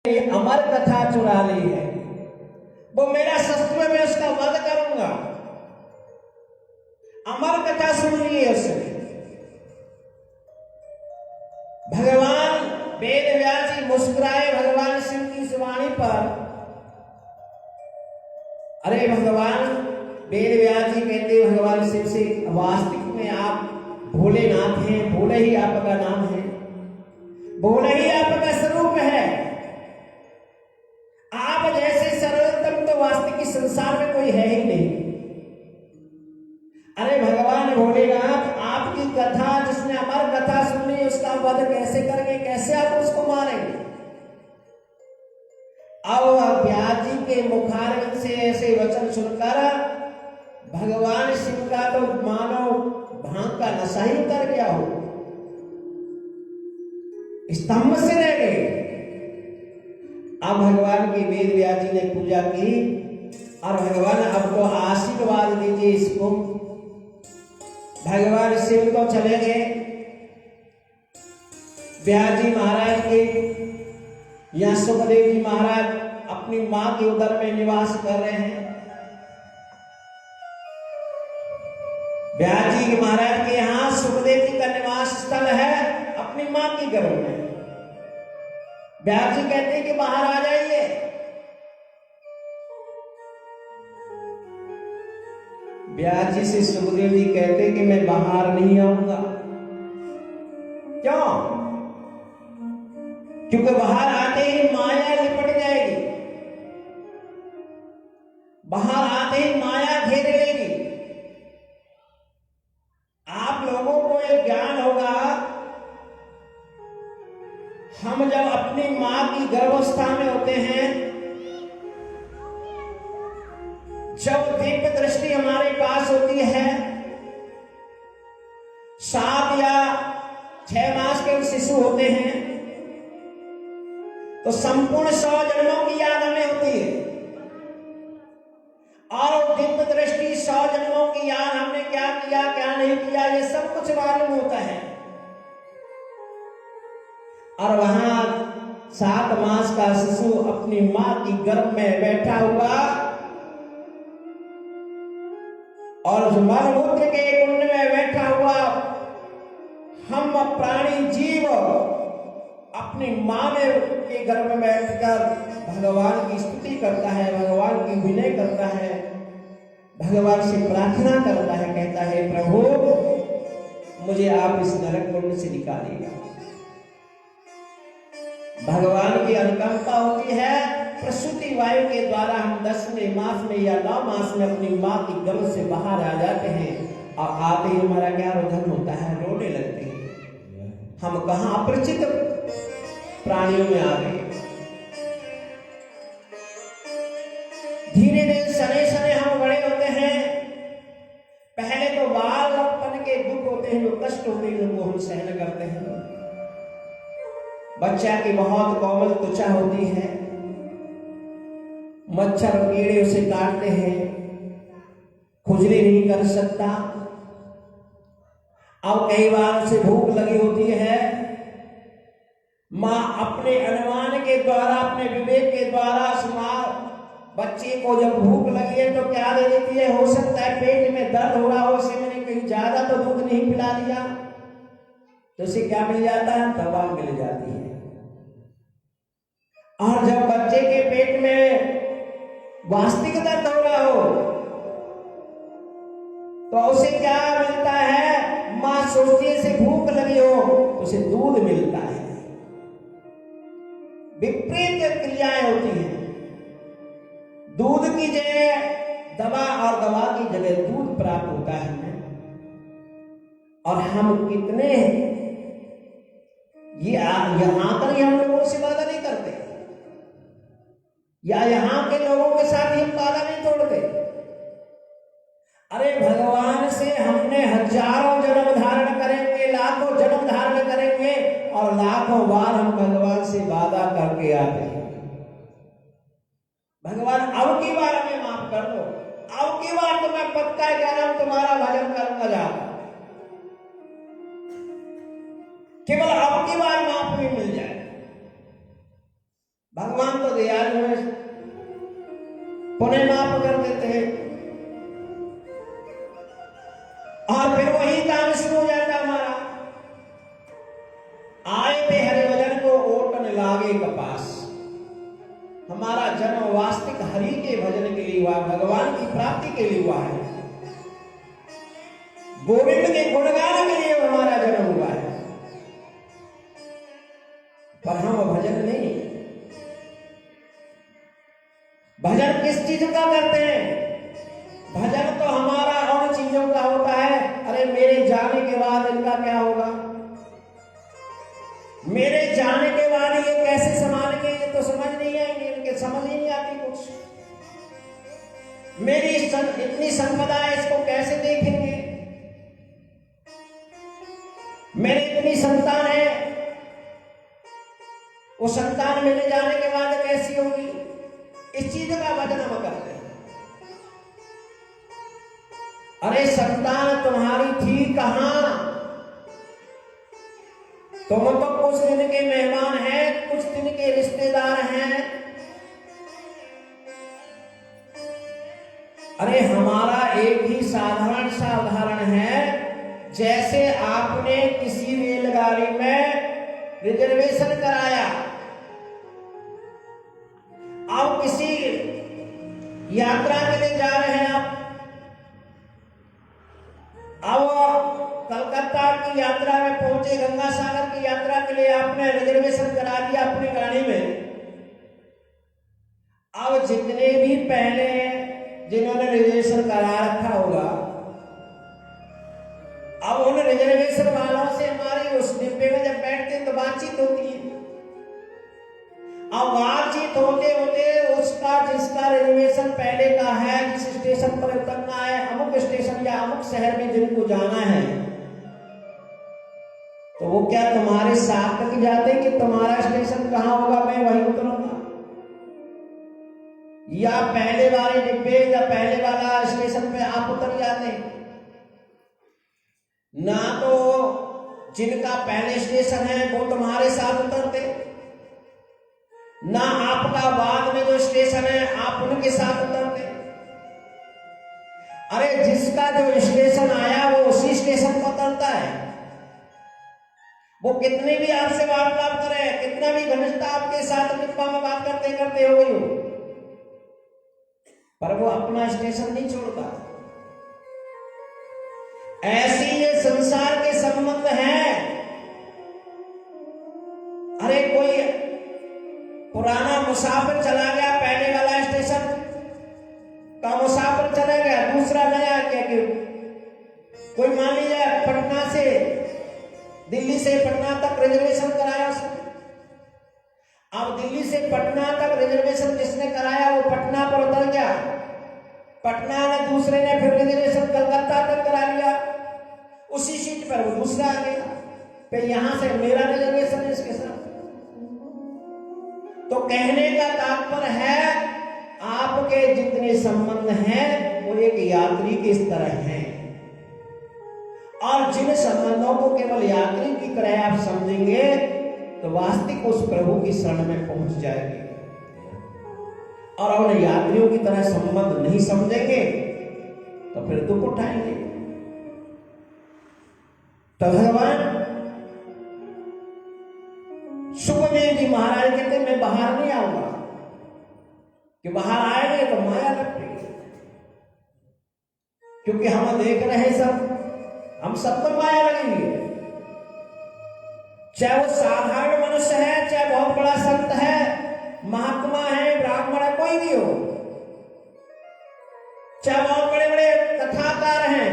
अमर कथा चुरा ली है, वो मेरा शस्त्र में मैं उसका वध करूंगा। अमर कथा सुन ली है उसने। भगवान वेद व्यास जी मुस्कुराए भगवान शिव की इस वाणी पर। अरे भगवान वेद व्यास जी कहते भगवान शिव से, वास्तविक में आप भोलेनाथ हैं, भोले ही आपका नाम है, भोले ही आपका स्वरूप है। आप जैसे सर्वोत्तम तो वास्तविक इस संसार में कोई है ही नहीं। अरे भगवान भोलेनाथ, आपकी कथा, जिसने अमर कथा सुनी, उसका वध कैसे करेंगे, कैसे आप उसको मारेंगे? अब व्यास जी के मुखारविंद से ऐसे वचन सुनकर भगवान शिव का तो मानो भांग का नशा ही उतर गया हो, स्तंभ से रह गए। अब भगवान की वेद व्यास जी ने पूजा की और भगवान अब तो आशीर्वाद दीजिए इसको। भगवान शिव तो चले गए, व्यास जी महाराज के या सुखदेव जी महाराज अपनी मां के उदर में निवास कर रहे हैं। व्यास जी महाराज के यहाँ सुखदेव जी का निवास स्थल है अपनी मां की गर्भ में। व्यास जी कहते हैं कि बाहर आ जाइए। व्यास जी से सुखदेव जी कहते हैं कि मैं बाहर नहीं आऊंगा। क्यों? क्योंकि बाहर आते ही माया लिपट जाएगी, बाहर आते ही माया घेर लेगी। आप लोगों को एक ज्ञान होगा, हम जब अपनी मां की गर्भावस्था में होते हैं, जब दिव्य दृष्टि हमारे पास होती है, 7 या 6 मास के शिशु होते हैं, तो संपूर्ण 100 जन्मों की याद हमें होती है। और दिव्य दृष्टि 100 जन्मों की याद हमने क्या किया क्या नहीं किया ये सब कुछ मालूम होता है। और वहां 7 मास का शिशु अपनी मां की गर्भ में बैठा हुआ और मलमूत्र के कुंड में बैठा हुआ हम प्राणी जीव अपनी मां के गर्भ में बैठकर भगवान की स्तुति करता है, भगवान की विनय करता है, भगवान से प्रार्थना करता है, कहता है प्रभु मुझे आप इस नरक कुंड से निकालिएगा। भगवान की अनुकंपा होती है, प्रसूति वायु के द्वारा हम 10वें मास में या 9 मास में अपनी मां की गर्भ से बाहर आ जाते हैं और आते ही हमारा क्या रुदन होता है, रोने लगते हैं। हम कहां अपरिचित प्राणियों में आ गए। धीरे धीरे सने सने हम बड़े होते हैं। पहले तो बालपन के दुख होते हैं, जो कष्ट होते हैं, उनको हम सहन करते हैं। बच्चा की बहुत कोमल त्वचा होती है, मच्छर कीड़े उसे काटते हैं, खुजली नहीं कर सकता। अब कई बार उसे भूख लगी होती है, मां अपने अनुमान के द्वारा, अपने विवेक के द्वारा बच्चे को जब भूख लगी है तो क्या दे देती है? हो सकता है पेट में दर्द हो रहा हो, उसे मैंने कहीं ज्यादा तो दूध नहीं पिला दिया, तो उसे क्या मिल जाता है? दवा मिल जाती है। और जब बच्चे के पेट में वास्तविक दर्द हो रहा हो तो उसे क्या मिलता है? मां सोचती है इसे भूख लगी हो तो उसे दूध मिलता है। विपरीत क्रियाएं होती हैं। दूध की जगह दवा और दवा की जगह दूध प्राप्त होता है हमें। और हम कितने ये यहां पर हम लोगों से वादा नहीं करते, या यहां के लोगों के साथ ही हम वादा नहीं तोड़ते। अरे भगवान से हमने हजारों जन्म धारण करेंगे, लाखों जन्म धारण करेंगे और लाखों बार हम भगवान से वादा करके आते हैं, भगवान अब की बार हमें माफ कर दो, अब की बार तो मैं पक्का कह रहा हूं तुम्हारा भजन करूंगा जाकर, केवल अब की बार माफ भी मिल जाए। भगवान तो दयालु है, पुण्य माफ कर देते हैं और फिर वही काम शुरू हो जाता हमारा। आए पे हरि भजन को ओटन लागे कपास। हमारा जन्म वास्तविक हरि के भजन के लिए हुआ, भगवान की प्राप्ति के लिए हुआ है, गोविंद के गुणगान के लिए हमारा जन्म हुआ है। पर हम भजन नहीं, भजन किस चीज का करते हैं? भजन तो हमारा और चीजों का होता है। अरे मेरे जाने के बाद इनका क्या होगा, मेरे जाने के बाद ये कैसे संभालेंगे, ये तो समझ नहीं आएंगे, इनके समझ ही नहीं आती कुछ। मेरी इतनी संपदा है, इसको कैसे देखेंगे, मेरी इतनी संतान है, वो संतान मिले जाने के बाद कैसी होगी, इस चीज का भजन हम करते हैं। अरे संतान तुम्हारी थी कहां, तुम तो कुछ दिन के मेहमान हैं, कुछ दिन के रिश्तेदार हैं। अरे हमारा एक ही साधारण सा उदाहरण है, जैसे आपने किसी रेलगाड़ी में रिजर्वेशन कराया, आप किसी यात्रा के लिए जा रहे हैं, अब कलकत्ता की यात्रा में पहुंचे, गंगा सागर की यात्रा के लिए आपने रिजर्वेशन करा दिया अपनी गाड़ी में। अब जितने भी पहले जिन्होंने रिजर्वेशन करा रखा होगा, अब उन रिजर्वेशन वालों से हमारी उस डिब्बे में जब बैठते हैं तो बातचीत होती है। अब बातचीत होते होते उसका जिसका रिजर्वेशन पहले का है, जिस स्टेशन पर उतरना है, अमुक स्टेशन या अमुक शहर में जिनको जाना है, तो वो क्या तुम्हारे साथ तक जाते कि तुम्हारा स्टेशन कहां होगा, मैं वहीं उतरूंगा, या पहले वाले डिब्बे या पहले वाला स्टेशन पे आप उतर जाते? ना तो जिनका पहले स्टेशन है वो तुम्हारे साथ उतरते, ना आपका बाद में जो स्टेशन है आप उनके साथ उतरते। अरे जिसका जो स्टेशन आया वो उसी स्टेशन पर उतरता है। वो कितने भी आपसे वार्तालाप करे, कितना भी घनिष्ठता आपके साथ डिब्बा में बात करते करते हो गई हो, पर वो अपना स्टेशन नहीं छोड़ता। ऐसी ये संसार के संबंध हैं। अरे कोई पुराना मुसाफिर चला गया, पहले वाला स्टेशन का मुसाफिर चला गया, दूसरा नया क्या कि कोई मान लीजिए पटना से, दिल्ली से पटना तक रिजर्वेशन कराया उसने। अब दिल्ली से पटना तक रिजर्वेशन जिसने कराया वो पटना पर उतर गया, पटना ने दूसरे ने फिर रिजर्वेशन कलकत्ता तक करा लिया, उसी सीट पर वो दूसरा आ गया, फिर यहां से मेरा रिजर्वेशन इसके साथ। तो कहने का तात्पर्य है आपके जितने संबंध हैं वो एक यात्री की तरह हैं, और जिन संबंधों को केवल यात्री की तरह आप समझेंगे तो वास्तविक उस प्रभु की शरण में पहुंच जाएंगे, और उन यात्रियों की तरह संबंध नहीं समझेंगे तो फिर दुख उठाएंगे। तो भगवान सुखदेव जी महाराज कहते मैं बाहर नहीं आऊंगा, कि बाहर आएंगे तो माया लपेटेगी, क्योंकि हम देख रहे हैं सब, हम सब पर माया लगेगी। चाहे वो साधारण मनुष्य है, चाहे बहुत बड़ा संत है, महात्मा है, ब्राह्मण है, कोई भी हो, चाहे बहुत बड़े बड़े कथाकार हैं,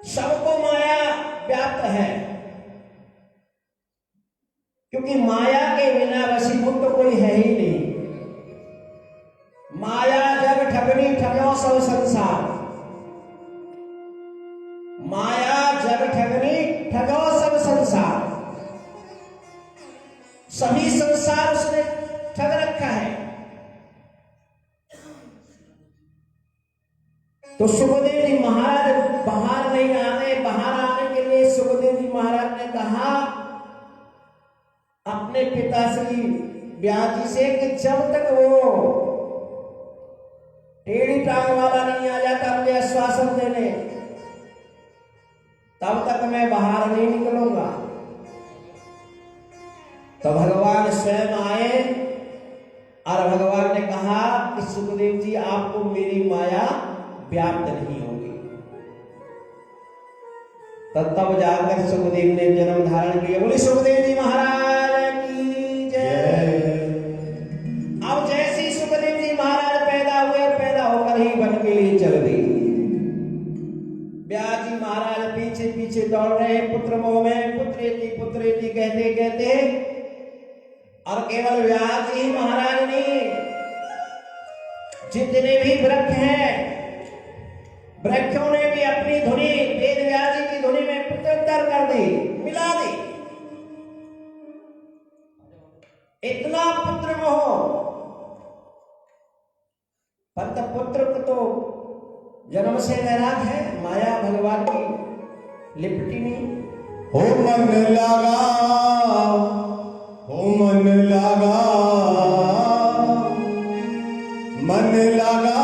सबको माया व्याप्त है, क्योंकि माया के बिना वशीभूत तो कोई है ही नहीं। माया जग ठगनी ठगो सब संसार, माया जग ठगनी ठगो सब संसार, सभी संसार उसने ठग रखा है। तो सुखदेव जी महाराज बाहर नहीं आने, बाहर आने के लिए सुखदेव जी महाराज ने कहा अपने पिता श्री ब्याज जी से कि जब तक वो टेढ़ी टांग वाला नहीं आ जाता मुझे आश्वासन देने, तब तक मैं बाहर नहीं निकलूंगा। तो भगवान स्वयं आए और भगवान ने कहा कि सुखदेव जी आपको मेरी माया व्याप्त नहीं होगी। तब जाकर सुखदेव ने जन्म धारण किया। बोले सुखदेव जी महाराज की जय। अब जैसे ही सुखदेव जी महाराज पैदा हुए, पैदा होकर ही वन के लिए चल दिए। व्यास जी महाराज पीछे पीछे दौड़ रहे पुत्र मोह में, पुत्रेति कहते कहते, और केवल व्यास जी महाराज नहीं, जितने भी वृक्ष हैं, वृक्षों ने भी अपनी धुनी वेद व्यास जी की धुनी में प्रत्युत्तर कर दी, मिला दी। इतना पुत्र मोह, परंतु पुत्र तो जन्म से वैराग है, माया भगवान की लिपटी नहीं। हो मन लगा, हो मन लगा, मन लगा